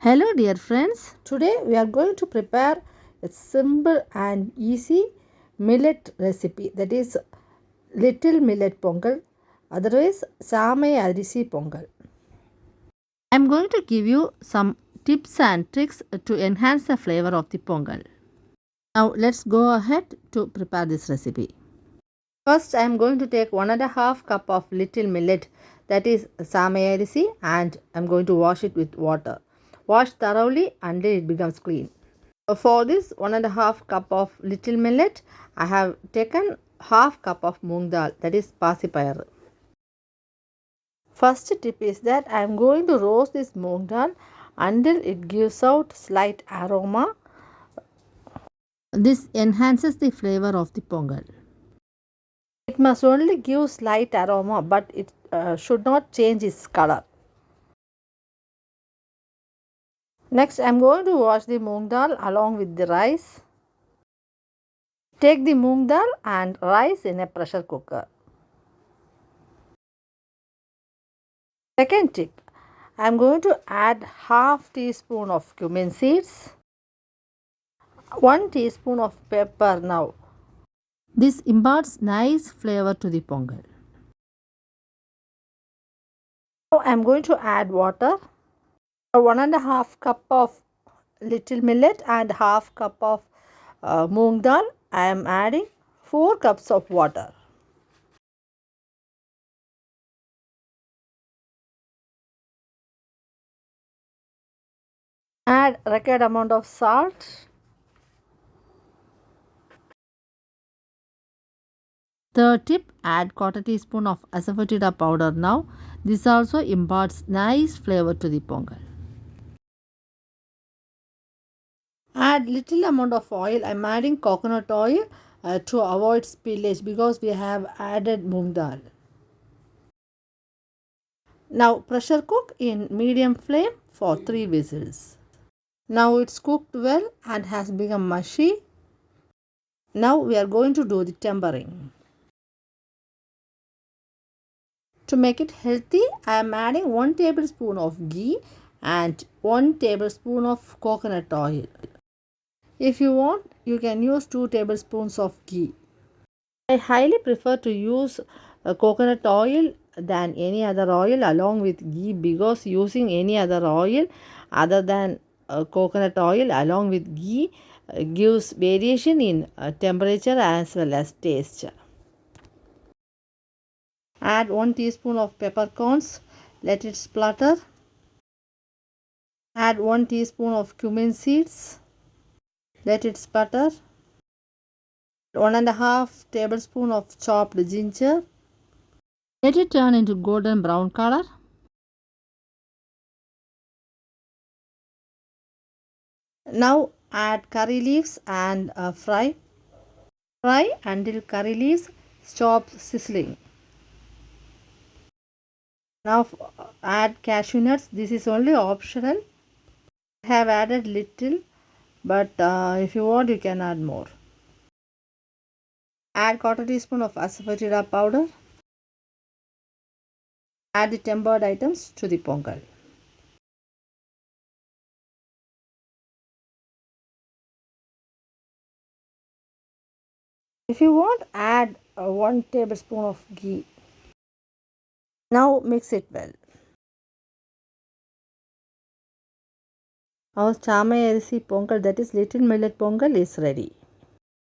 Hello dear friends, today we are going to prepare a simple and easy millet recipe, that is little millet pongal, otherwise samay arisi pongal. I am going to give you some tips and tricks to enhance the flavor of the pongal. Now let's go ahead to prepare this recipe. First I am going to take 1.5 cup of little millet, that is samay arisi, and I am going to wash it with water. Wash thoroughly until it becomes clean. For this 1.5 cup of little millet, I have taken half cup of moong dal, that is pasipayar. First tip is that I am going to roast this moong dal until it gives out slight aroma. This enhances the flavor of the pongal. It must only give slight aroma, but it should not change its color. Next, I am going to wash the moong dal along with the rice. Take the moong dal and rice in a pressure cooker. Second tip, I am going to add half teaspoon of cumin seeds, 1 teaspoon of pepper now. This imparts nice flavor to the pongal. Now I am going to add water, 1.5 cup of little millet and half cup of moong dal. I am adding 4 cups of water. Add required amount of salt. Third tip, add quarter teaspoon of asafoetida powder now. This also imparts nice flavor to the pongal. Add little amount of oil. I am adding coconut oil to avoid spillage because we have added moong dal. Now pressure cook in medium flame for 3 whistles. Now it's cooked well and has become mushy. Now we are going to do the tempering. To make it healthy, I am adding 1 tablespoon of ghee and 1 tablespoon of coconut oil. If you want, you can use 2 tablespoons of ghee. I highly prefer to use coconut oil than any other oil along with ghee, because using any other oil other than coconut oil along with ghee gives variation in temperature as well as taste. Add 1 teaspoon of peppercorns, let it splutter. Add 1 teaspoon of cumin seeds, let it sputter. 1.5 tablespoon of chopped ginger. Let it turn into golden brown color. Now add curry leaves and fry. Fry until curry leaves stop sizzling. Now add cashew nuts. This is only optional. I have added little, but if you want you can add more. Add quarter teaspoon of asafoetida powder. Add the tempered items to the pongal. If you want, add 1 tablespoon of ghee. Now mix it well. Our chamay arisi pongal, that is little millet pongal, is ready.